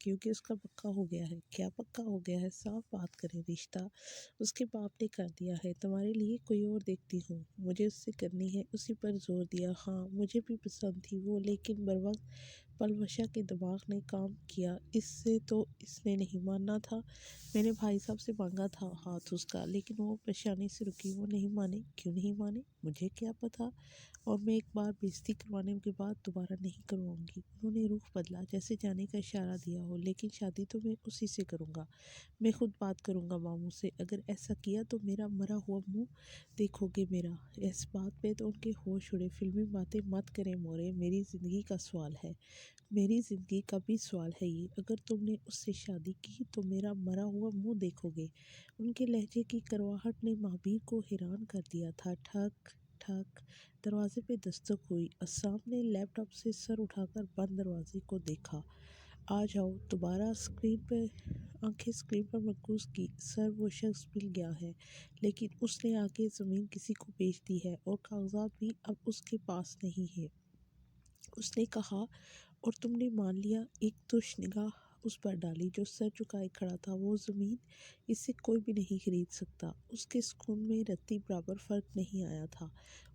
کیونکہ اس کا پکا ہو گیا ہے۔ کیا پکا ہو گیا ہے؟ صاف بات کریں، رشتہ اس کے باپ نے کر دیا ہے، تمہارے لیے کوئی اور دیکھتی ہوں، مجھے اس سے کرنی ہے۔ اسی پر زور دیا۔ ہاں مجھے بھی پسند تھی وہ، لیکن بروقت پلوشا کے دماغ نے کام کیا، اس سے تو اس نے نہیں ماننا تھا۔ میں نے بھائی صاحب سے مانگا تھا ہاتھ اس کا، لیکن وہ پریشانی سے رکی، وہ نہیں مانے۔ کیوں نہیں مانے؟ مجھے کیا پتا، اور میں ایک بار بےعزتی کروانے کے بعد دوبارہ نہیں کرواؤں گی۔ انہوں نے رخ بدلا، جیسے جانے کا اشارہ دیا ہو، لیکن شادی تو میں اسی سے کروں گا، میں خود بات کروں گا ماموں سے۔ اگر ایسا کیا تو میرا مرا ہوا منہ دیکھو گے میرا۔ اس بات پہ تو ان کے ہوش اڑے۔ فلمی باتیں مت کریں مورے، میری زندگی کا سوال ہے، میری زندگی کا بھی سوال ہے یہ۔ اگر تم نے اس سے شادی کی تو میرا مرا ہوا منہ دیکھو گے۔ ان کے لہجے کی کرواہٹ نے مہابیر کو حیران کر دیا تھا۔ ٹھک ٹھک دروازے پہ دستک ہوئی۔ عصام نے لیپ ٹاپ سے سر اٹھا کر بند دروازے کو دیکھا۔ آ جاؤ۔ دوبارہ آنکھیں اسکرین پر مرکوز کی۔ سر وہ شخص مل گیا ہے، لیکن اس نے آگے زمین کسی کو بیچ دی ہے، اور کاغذات بھی اب اس کے پاس نہیں ہے۔ اس نے کہا، اور تم نے مان لیا؟ ایک تش نگاہ اس پر ڈالی جو سر جھکائے کھڑا تھا۔ وہ زمین اس سے کوئی بھی نہیں خرید سکتا۔ اس کے سکون میں رتی برابر فرق نہیں آیا تھا۔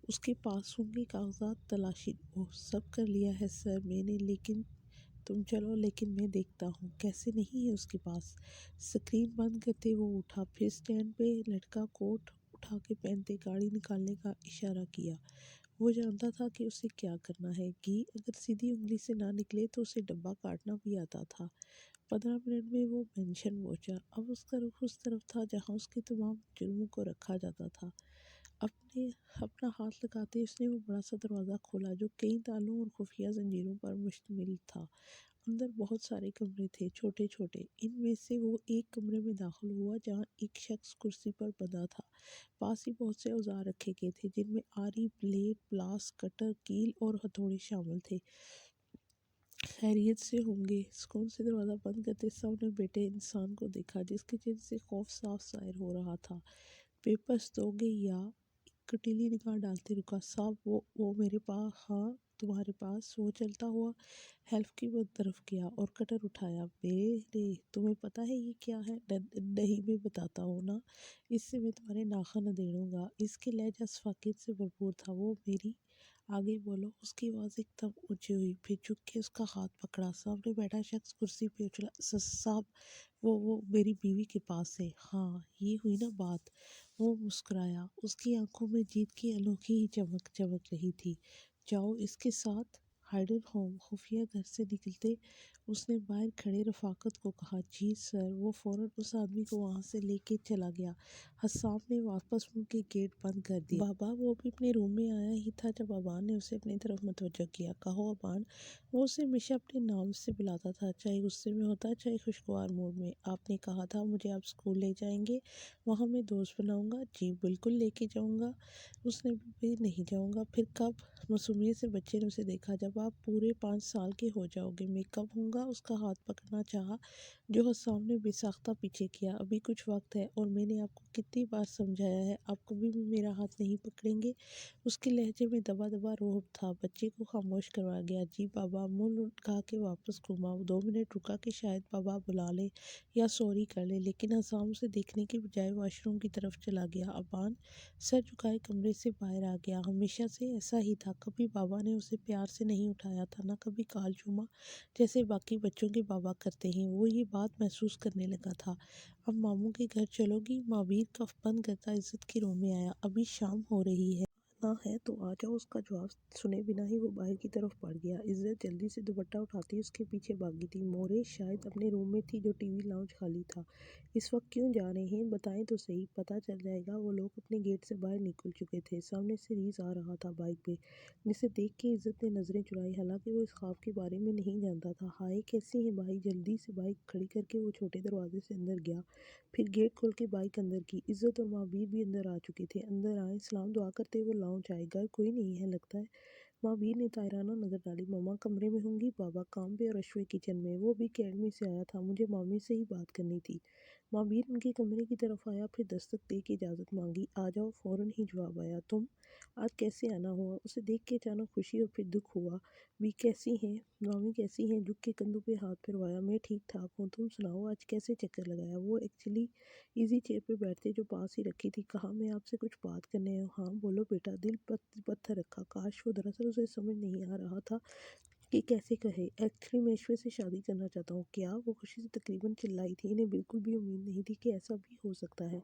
اس کے پاس ہوں گے کاغذات؟ تلاشی وہ سب کر لیا ہے سر میں نے، لیکن تم چلو، لیکن میں دیکھتا ہوں۔ کیسے نہیں ہے اس کے پاس؟ سکرین بند کرتے وہ اٹھا، پھر سٹینڈ پہ لٹکا کوٹ اٹھا کے پہنتے گاڑی نکالنے کا اشارہ کیا۔ وہ جانتا تھا کہ اسے کیا کرنا ہے۔ اگر سیدھی انگلی سے نہ نکلے تو اسے ڈبہ کاٹنا بھی آتا تھا۔ 15 منٹ میں وہ مینشن پہنچا۔ اب اس کا رخ اس طرف تھا جہاں اس کے تمام جرموں کو رکھا جاتا تھا۔ اپنا ہاتھ لگاتے اس نے وہ بڑا سا دروازہ کھولا جو کئی تالوں اور خفیہ زنجیروں پر مشتمل تھا۔ اندر بہت سارے کمرے تھے، چھوٹے چھوٹے۔ ان میں سے وہ ایک کمرے میں داخل ہوا جہاں ایک شخص کرسی پر بندھا تھا۔ پاس ہی بہت سے اوزار رکھے گئے تھے، جن میں آری، بلیڈ، پلاس، کٹر، کیل اور ہتھوڑے شامل تھے۔ خیریت سے ہوں گے؟ سکون سے دروازہ بند کرتے سامنے بیٹھے انسان کو دیکھا جس کے چہرے سے خوف صاف ظاہر ہو رہا تھا۔ پیپرز دو گے یا؟ ایک کٹیلی نگاہ ڈالتے رکا۔ صاحب وہ میرے پاس۔ ہاں تمہارے پاس؟ وہ چلتا ہوا ہیلف کی طرف گیا اور کٹر اٹھایا۔ میرے تمہیں پتہ ہے یہ کیا ہے؟ نہیں میں بتاتا ہوں نا، اس سے میں تمہارے ناخن ادھیڑوں گا۔ اس کے لہجہ فاقد سے بھرپور تھا۔ وہ میری آگے بولو۔ اس کی آواز ایک دم اونچی ہوئی، پھر جھک کے اس کا ہاتھ پکڑا۔ سامنے بیٹھا شخص کرسی پہ اچھلا۔ صاحب وہ میری بیوی کے پاس ہے۔ ہاں یہ ہوئی نا بات۔ وہ مسکرایا، اس کی آنکھوں میں جیت کی انوکھی ہی چمک رہی تھی۔ جاؤ اس کے ساتھ ہائڈن ہوم۔ خفیہ گھر سے نکلتے اس نے باہر کھڑے رفاقت کو کہا، جی سر۔ وہ فوراً اس آدمی کو وہاں سے لے کے چلا گیا۔ حسام نے واپس منہ کے گیٹ بند کر دیا۔ بابا وہ بھی اپنے روم میں آیا ہی تھا جب ابان نے اسے اپنی طرف متوجہ کیا۔ کہو ابان۔ وہ اسے ہمیشہ اپنے نام سے بلاتا تھا، چاہے غصے میں ہوتا چاہے خوشگوار موڈ میں۔ آپ نے کہا تھا مجھے آپ اسکول لے جائیں گے، وہاں میں دوست بناؤں گا۔ جی بالکل لے کے جاؤں گا۔ اس نے بھی نہیں جاؤں گا۔ پھر کب؟ معصومیت سے بچے نے اسے دیکھا۔ جب آپ پورے 5 سال کے ہو جاؤ گے۔ میں کب ہوں گا؟ اس کا ہاتھ پکڑنا چاہا جو حسام نے بے ساختہ پیچھے کیا۔ ابھی کچھ وقت ہے، اور میں نے آپ کو کتنی بار سمجھایا ہے، آپ کبھی بھی میرا ہاتھ نہیں پکڑیں گے۔ اس کے لہجے میں دبا دبا رعب تھا۔ بچے کو خاموش کروایا گیا۔ جی بابا۔ منہ لٹکا کے واپس گھوما۔ 2 منٹ رکا کہ شاید بابا بلا لے یا سوری کر لے، لیکن حسام اسے دیکھنے کے بجائے واش روم کی طرف چلا گیا۔ ابان سر جھکائے کمرے سے باہر آ گیا۔ ہمیشہ سے ایسا ہی تھا، کبھی بابا نے اسے پیار سے نہیں اٹھایا تھا، نہ کبھی کال چوما جیسے باقی بچوں کے بابا کرتے ہیں۔ وہ یہ بات محسوس کرنے لگا تھا۔ اب ماموں کے گھر چلو گی؟ مہابیر کف بند کرتا عزت کے روم میں آیا۔ ابھی شام ہو رہی ہے۔ نہ ہے تو آ جاؤ۔ اس کا جواب سنے بنا ہی وہ باہر کی طرف بڑھ گیا۔ عزت جلدی سے دوپٹہ اٹھاتی اس کے پیچھے بھاگی تھی۔ مورے شاید اپنے روم میں تھی جو ٹی وی لاؤنج خالی تھا۔ اس وقت کیوں جا رہے ہیں؟ بتائیں تو صحیح، پتہ چل جائے گا۔ وہ لوگ اپنے گیٹ سے باہر نکل چکے تھے۔ سامنے سے ریز آ رہا تھا بائک پہ، جسے دیکھ کے عزت نے نظریں چڑھائی، حالانکہ وہ اس خواب کے بارے میں نہیں جانتا تھا۔ ہائے کیسی ہیں بھائی؟ جلدی سے بائک کھڑی کر کے وہ چھوٹے دروازے سے اندر گیا، پھر گیٹ کھول کے بائک اندر کی۔ عزت اور مہابیر بھی اندر آ چکے تھے۔ اندر آئیں۔ سلام دعا کرتے وہ لاؤنج آئے۔ گھر کوئی نہیں ہے لگتا ہے۔ مہابیر نے طاہرانہ نظر ڈالی۔ مما کمرے میں ہوں گی، بابا کام پہ اور اشوے کچن میں۔ وہ بھی اکیڈمی سے آیا تھا، مجھے مامی سے ہی بات کرنی تھی۔ معبیر ان کے کمرے کی طرف آیا، پھر دستک دے کے اجازت مانگی۔ آ جاؤ، فوراً ہی جواب آیا۔ تم آج کیسے آنا ہوا؟ اسے دیکھ کے اچانک خوشی اور پھر دکھ ہوا۔ بھی کیسی ہیں؟ مامی کیسی ہیں؟ جھک کے کندھوں پہ ہاتھ پھروایا۔ میں ٹھیک ٹھاک ہوں، تم سناؤ آج کیسے چکر لگایا؟ وہ ایکچولی ایزی چیئر پہ بیٹھتے جو پاس ہی رکھی تھی، کہا میں آپ سے کچھ بات کرنے ہوں۔ ہاں بولو بیٹا، دل پتھر رکھا۔ کاش وہ دراصل اسے سمجھ نہیں آ رہا تھا کہ کیسے کہے۔ ایکچولی میں ایشور سے شادی کرنا چاہتا ہوں۔ کیا؟ وہ خوشی سے تقریباً چلائی تھی۔ انہیں بالکل بھی امید نہیں تھی کہ ایسا بھی ہو سکتا ہے۔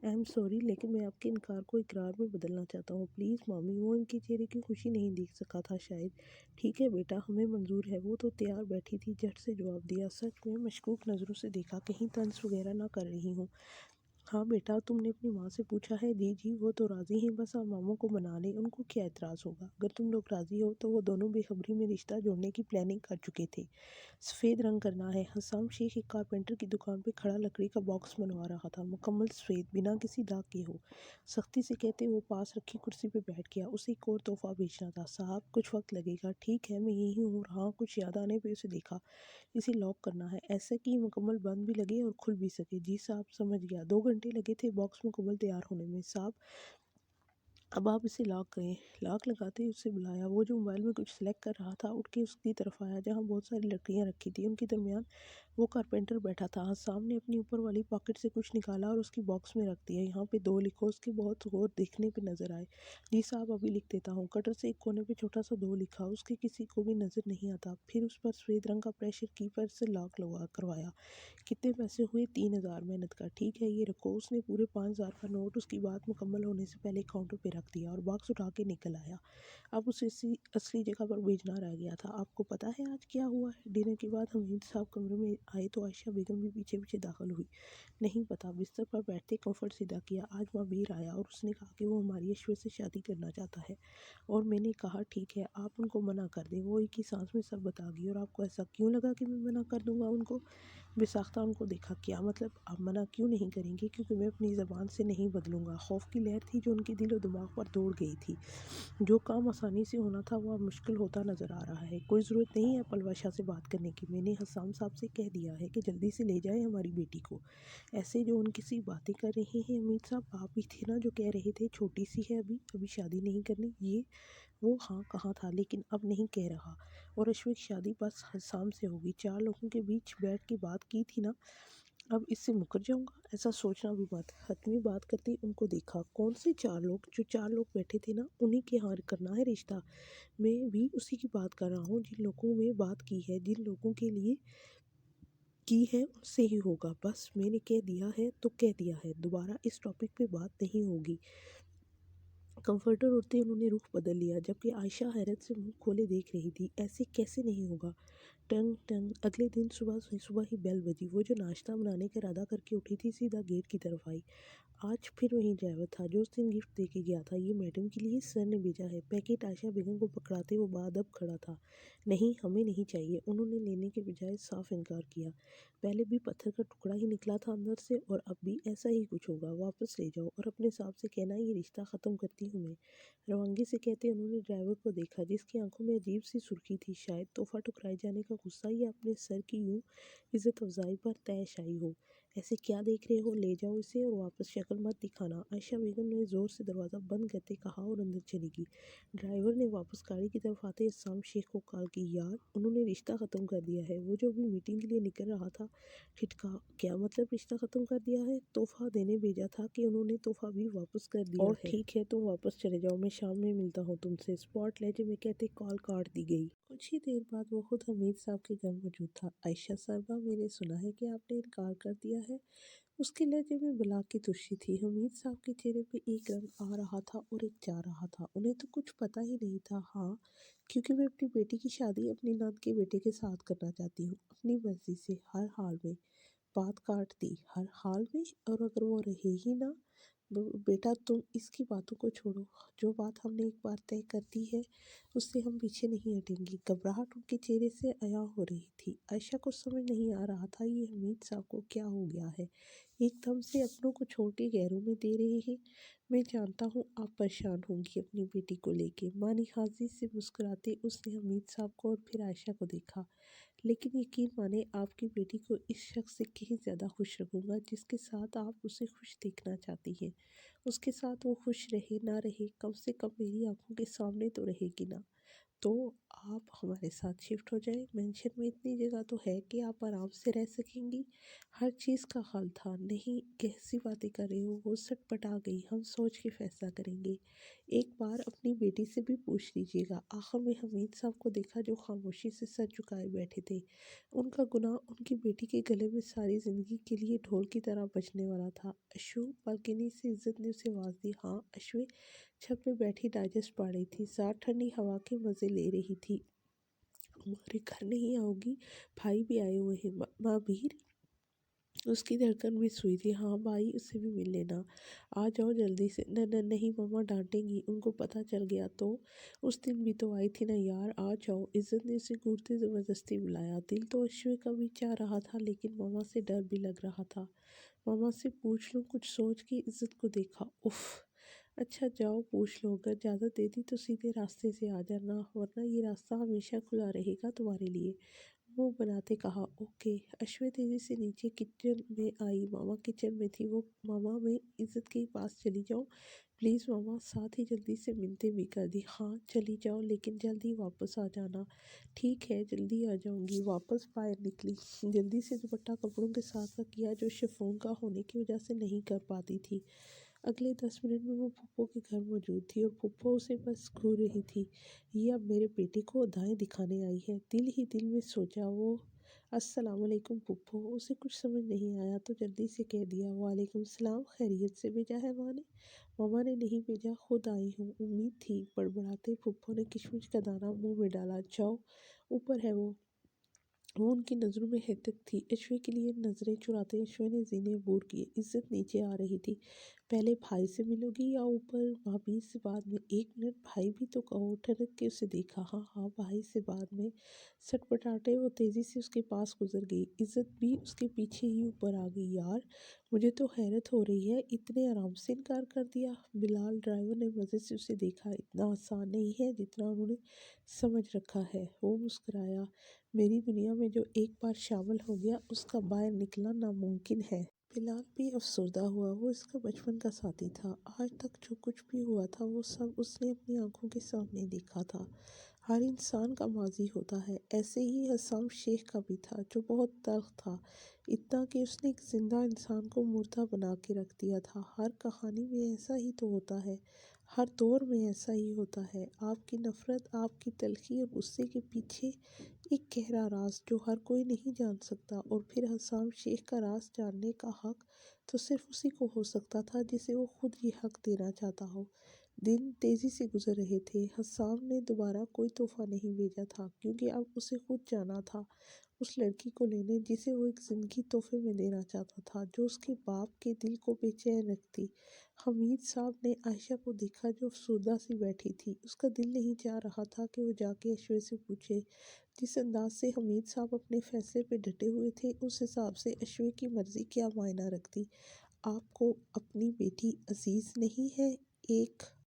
آئی ایم سوری، لیکن میں آپ کے انکار کو اقرار میں بدلنا چاہتا ہوں، پلیز مامی۔ وہ ان کے چہرے کی خوشی نہیں دیکھ سکا تھا شاید۔ ٹھیک ہے بیٹا، ہمیں منظور ہے۔ وہ تو تیار بیٹھی تھی، جھٹ سے جواب دیا۔ سچ میں؟ مشکوک نظروں سے دیکھا، کہیں طنز وغیرہ نہ کر رہی ہوں؟ ہاں بیٹا، تم نے اپنی ماں سے پوچھا ہے؟ جی وہ تو راضی ہیں، بس آپ ماموں کو منا لیں، ان کو کیا اعتراض ہوگا؟ اگر تم لوگ راضی ہو تو وہ دونوں بے خبری میں رشتہ جوڑنے کی پلاننگ کر چکے تھے۔ سفید رنگ کرنا ہے۔ حسام شیخ ایک کارپینٹر کی دکان پہ کھڑا لکڑی کا باکس بنوا رہا تھا، مکمل سفید، بنا کسی داغ کے ہو۔ سختی سے کہتے وہ پاس رکھی کرسی پہ بیٹھ گیا۔ اسے ایک اور تحفہ بیچنا تھا۔ صاحب کچھ وقت لگے گا۔ ٹھیک ہے، میں یہی ہوں۔ ہاں، کچھ یاد آنے پہ اسے دیکھا۔ اسے لاک کرنا ہے، ایسا کہ مکمل بند بھی لگے اور کھل بھی سکے۔ جی صاحب، سمجھ گیا۔ 2 گھنٹے لگے تھے باکس مکمل تیار ہونے میں۔ صاحب اب آپ اسے لاک کریں۔ لاک لگاتے ہی اسے بلایا۔ وہ جو موبائل میں کچھ سلیکٹ کر رہا تھا اٹھ کے اس کی طرف آیا جہاں بہت ساری لکڑیاں رکھی تھیں، ان کے درمیان وہ کارپینٹر بیٹھا تھا۔ حسام نے اپنی اوپر والی پاکٹ سے کچھ نکالا اور اس کی باکس میں رکھ دیا۔ یہاں پہ 2 لکھو۔ اس کے بہت غور دیکھنے پہ نظر آئے۔ جی صاحب، ابھی لکھ دیتا ہوں۔ کٹر سے ایک کونے پہ چھوٹا سا 2 لکھا۔ اس کے کسی کو بھی نظر نہیں آتا۔ پھر اس پر سفید رنگ کا پریشر کیپر سے لاک کروایا۔ کتنے پیسے ہوئے؟ 3000 محنت کا۔ ٹھیک ہے، یہ رکھو۔ اس نے پورے 5000 کا نوٹ اس کی بات مکمل ہونے سے پہلے کاؤنٹر پہ رکھ دیا اور باکس اٹھا کے نکل آیا۔ اب اسے اصلی جگہ پر بھیجنا رہ گیا تھا۔ آپ کو پتہ ہے آج کیا ہوا ہے؟ ڈنر کے بعد حمید صاحب کمرے میں آئے تو عائشہ بیگم بھی پیچھے پیچھے داخل ہوئی۔ نہیں پتہ۔ بستر پر بیٹھتے کمفرٹ سیدھا کیا۔ آج معبیر آیا اور اس نے کہا کہ وہ ہماری ایشور سے شادی کرنا چاہتا ہے، اور میں نے کہا ٹھیک ہے، آپ ان کو منع کر دیں۔ وہ ایک ہی سانس میں سب بتا گئی۔ اور آپ کو ایسا کیوں لگا کہ میں منع کر دوں گا ان کو؟ بے ساختہ ان کو دیکھا۔ کیا مطلب؟ آپ منع کیوں نہیں کریں گے؟ کیونکہ میں اپنی زبان سے نہیں بدلوں گا۔ خوف کی لہر تھی جو ان کے دل و دماغ پر دوڑ گئی تھی۔ جو کام آسانی سے ہونا تھا وہ اب مشکل ہوتا نظر آ رہا ہے۔ کوئی ضرورت نہیں ہے پلوہ شاہ سے بات کرنے کی۔ میں نے حسام صاحب سے کہہ دیا ہے کہ جلدی سے لے جائیں ہماری بیٹی کو۔ ایسے جو ان کسی باتیں کر رہے ہیں حمید صاحب، آپ ہی تھے نا جو کہہ رہے تھے چھوٹی سی ہے، ابھی شادی نہیں کرنی یہ وہ؟ ہاں کہا تھا، لیکن اب نہیں کہہ رہا۔ اور اشوک شادی بس حسام سے ہوگی۔ 4 لوگوں کے بیچ بیٹھ کے بات کی تھی نا، اب اس سے مکر جاؤں گا؟ ایسا سوچنا بھی مت۔ حتمی بات کرتے ان کو دیکھا۔ کون سے 4 لوگ؟ جو 4 لوگ بیٹھے تھے نا، انہیں کے ہاں کرنا ہے رشتہ۔ میں بھی اسی کی بات کر رہا ہوں۔ جن لوگوں میں بات کی ہے، جن لوگوں کے لیے کی ہے، ان سے ہی ہوگا۔ بس میں نے کہہ دیا ہے تو کہہ دیا ہے، دوبارہ اس ٹاپک پہ بات نہیں ہوگی۔ کمفرٹر اڑتے انہوں نے رخ بدل لیا، جبکہ عائشہ حیرت سے منہ کھولے دیکھ رہی تھی۔ ایسے کیسے نہیں ہوگا؟ ٹنگ ٹنگ۔ اگلے دن صبح ہی بیل بجی۔ وہ جو ناشتہ بنانے کا ارادہ کر کے اٹھی تھی سیدھا گیٹ کی طرف آئی۔ آج پھر وہی ڈرائیور تھا جو اس دن گفٹ دے کے گیا تھا۔ یہ میڈم کے لیے سر نے بھیجا ہے۔ پیکٹ عائشہ بیگم کو پکڑاتے وہ باادب کھڑا تھا۔ نہیں، ہمیں نہیں چاہیے۔ انہوں نے لینے کے بجائے صاف انکار کیا۔ پہلے بھی پتھر کا ٹکڑا ہی نکلا تھا اندر سے، اور اب بھی ایسا ہی کچھ ہوگا۔ واپس لے جاؤ اور اپنے صاحب سے کہنا یہ رشتہ ختم کرتی ہوں میں۔ روانگی سے کہتے انہوں نے ڈرائیور کو دیکھا جس کی آنکھوں میں عجیب سی سرخی تھی۔ شاید تحفہ ٹھکرائے جانے کا غصہ یا اپنے سر کی یوں عزت افزائی پر طیش آئی ہو۔ ایسے کیا دیکھ رہے ہو؟ لے جاؤ اسے اور واپس شکل مت دکھانا، عائشہ بیگم نے زور سے دروازہ بند کرتے کہا اور اندر چلی گئی۔ ڈرائیور نے واپس گاڑی کی طرف آتے حسام شیخ کو کال کی۔ یار، انہوں نے رشتہ ختم کر دیا ہے۔ وہ جو ابھی میٹنگ کے لیے نکل رہا تھا ٹھٹکا۔ کیا مطلب رشتہ ختم کر دیا ہے؟ تحفہ دینے بھیجا تھا کہ انہوں نے تحفہ بھی واپس کر دیا ہے؟ اور ٹھیک ہے، تم واپس چلے جاؤ، میں شام میں ملتا ہوں تم سے۔ اسپاٹ لہجے میں کہتے کال کاٹ دی گئی۔ کچھ ہی دیر بعد وہ خود حمید صاحب کے گھر موجود تھا۔ عائشہ صاحبہ، میں نے سنا ہے کہ آپ نے انکار کر دیا ہے۔ اس کے لہجے میں بلا کی تشی تھی۔ حمید صاحب کے چہرے پہ ایک رنگ آ رہا تھا اور ایک جا رہا تھا۔ انہیں تو کچھ پتہ ہی نہیں تھا۔ ہاں، کیونکہ میں اپنی بیٹی کی شادی اپنی نند کے بیٹے کے ساتھ کرنا چاہتی ہوں، اپنی مرضی سے، ہر حال میں۔ بات کاٹ دی۔ ہر حال میں؟ اور اگر وہ رہے ہی نہ؟ بیٹا تم اس کی باتوں کو چھوڑو۔ جو بات ہم نے ایک بار طے کر دی ہے اس سے ہم پیچھے نہیں ہٹیں گے۔ گھبراہٹ ان کے چہرے سے عیاں ہو رہی تھی۔ عائشہ کو سمجھ نہیں آ رہا تھا یہ حمید صاحب کو کیا ہو گیا ہے۔ ایک دم سے اپنوں کو چھوڑ کے غیروں میں دے رہے ہیں۔ میں جانتا ہوں آپ پریشان ہوں گی اپنی بیٹی کو لے کے۔ ماں نہازی سے مسکراتے اس نے حمید صاحب کو اور پھر عائشہ کو دیکھا۔ لیکن یقین مانیں آپ کی بیٹی کو اس شخص سے کہیں زیادہ خوش رکھوں گا جس کے ساتھ آپ اسے خوش دیکھنا چاہتی ہیں۔ اس کے ساتھ وہ خوش رہے نہ رہے، کم سے کم میری آنکھوں کے سامنے تو رہے گی نا۔ تو آپ ہمارے ساتھ شفٹ ہو جائیں، مینشن میں اتنی جگہ تو ہے کہ آپ آرام سے رہ سکیں گی۔ ہر چیز کا حل تھا۔ نہیں کیسی باتیں کر رہے ہو، وہ سٹ پٹا گئی، ہم سوچ کے فیصلہ کریں گے۔ ایک بار اپنی بیٹی سے بھی پوچھ لیجیے گا۔ آخر میں حمید صاحب کو دیکھا جو خاموشی سے سر جھکائے بیٹھے تھے۔ ان کا گناہ ان کی بیٹی کے گلے میں ساری زندگی کے لیے ڈھول کی طرح بجنے والا تھا۔ اشو، بالکنی سے عزت نے اسے آواز دی۔ ہاں اشوے چھت پہ بیٹھی ڈائجسٹ پا رہی تھی، ساتھ ٹھنڈی ہوا کے مزے لے رہی تھی۔ ہمارے گھر نہیں آؤ گی؟ بھائی بھی آئے ہوئے ہیں۔ ماں بھیر اس کی دھڑکن میں سوئی تھی۔ ہاں بھائی، اسے بھی مل لینا، آ جاؤ جلدی سے۔ نہیں ماما ڈانٹیں گی، ان کو پتہ چل گیا تو۔ اس دن بھی تو آئی تھی نا یار، آ جاؤ۔ عزت نے اسے گھورتے زبردستی بلایا۔ دل تو اشوے کا بھی چاہ رہا تھا لیکن ماما سے ڈر بھی لگ رہا تھا۔ ماما سے پوچھ لوں کچھ سوچ کے عزت کو دیکھا۔ اف، اچھا جاؤ پوچھ لو، اگر اجازت دیتی تو سیدھے راستے سے آ جانا، ورنہ یہ راستہ ہمیشہ کھلا رہے گا تمہارے لیے۔ منہ بناتے کہا اوکے۔ اشوے تیزی سے نیچے کچن میں آئی۔ ماما کچن میں تھی۔ وہ ماما میں عزت کے پاس چلی جاؤں پلیز ماما، ساتھ ہی جلدی سے منتیں بھی کر دی۔ ہاں چلی جاؤ لیکن جلدی واپس آ جانا۔ ٹھیک ہے جلدی آ جاؤں گی۔ واپس باہر نکلی، جلدی سے دوپٹہ کپڑوں کے ساتھ رکھ کیا جو شفون کا ہونے کی وجہ سے نہیں کر پاتی تھی۔ اگلے 10 منٹ میں وہ پھپھو کے گھر موجود تھی اور پھپھو اسے بس گھور رہی تھی۔ یہ اب میرے بیٹے کو دائیں دکھانے آئی ہے، دل ہی دل میں سوچا وہ۔ السلام علیکم پھپھو۔ اسے کچھ سمجھ نہیں آیا تو جلدی سے کہہ دیا وعلیکم السلام، خیریت سے بھیجا ہے ماں نے؟ ماما نے نہیں بھیجا، خود آئی ہوں، امید تھی۔ بڑبڑاتے پھپھو نے کشمش کا دانہ منہ میں ڈالا۔ جاؤ اوپر ہے وہ ان کی نظروں میں حیرت تھی۔ اشوے کے لیے نظریں چراتے اشوے نے زینے عبور کیے۔ عزت نیچے آ رہی تھی۔ پہلے بھائی سے ملو گی یا اوپر بھابھی سے بعد میں؟ ایک منٹ بھائی بھی تو کہو۔ ٹھنک کے اسے دیکھا۔ ہاں بھائی سے بعد میں۔ سٹ پٹاتے وہ تیزی سے اس کے پاس گزر گئی۔ عزت بھی اس کے پیچھے ہی اوپر آ گئی۔ یار مجھے تو حیرت ہو رہی ہے، اتنے آرام سے انکار کر دیا۔ بلال ڈرائیور نے مزے سے اسے دیکھا۔ اتنا آسان نہیں ہے جتنا انہوں نے سمجھ رکھا ہے۔ وہ مسکرایا۔ میری دنیا میں جو ایک بار شامل ہو گیا اس کا باہر نکلنا ناممکن ہے۔ بلال بھی افسردہ ہوا۔ وہ اس کا بچپن کا ساتھی تھا۔ آج تک جو کچھ بھی ہوا تھا وہ سب اس نے اپنی آنکھوں کے سامنے دیکھا تھا۔ ہر انسان کا ماضی ہوتا ہے، ایسے ہی حسام شیخ کا بھی تھا جو بہت تلخ تھا، اتنا کہ اس نے ایک زندہ انسان کو مردہ بنا کے رکھ دیا تھا۔ ہر کہانی میں ایسا ہی تو ہوتا ہے، ہر دور میں ایسا ہی ہوتا ہے۔ آپ کی نفرت، آپ کی تلخی اور غصے کے پیچھے ایک گہرا راز جو ہر کوئی نہیں جان سکتا، اور پھر حسام شیخ کا راز جاننے کا حق تو صرف اسی کو ہو سکتا تھا جسے وہ خود یہ حق دینا چاہتا ہو۔ دن تیزی سے گزر رہے تھے۔ حسام نے دوبارہ کوئی تحفہ نہیں بھیجا تھا کیونکہ اب اسے خود جانا تھا اس لڑکی کو لینے جسے وہ ایک زندگی تحفے میں دینا چاہتا تھا، جو اس کے باپ کے دل کو بے چین رکھتی۔ حمید صاحب نے عائشہ کو دیکھا جو افسردہ سی بیٹھی تھی۔ اس کا دل نہیں چاہ رہا تھا کہ وہ جا کے اشوے سے پوچھے۔ جس انداز سے حمید صاحب اپنے فیصلے پہ ڈٹے ہوئے تھے اس حساب سے اشوے کی مرضی کیا معنی رکھتی۔ آپ کو اپنی بیٹی عزیز نہیں ہے؟ ایک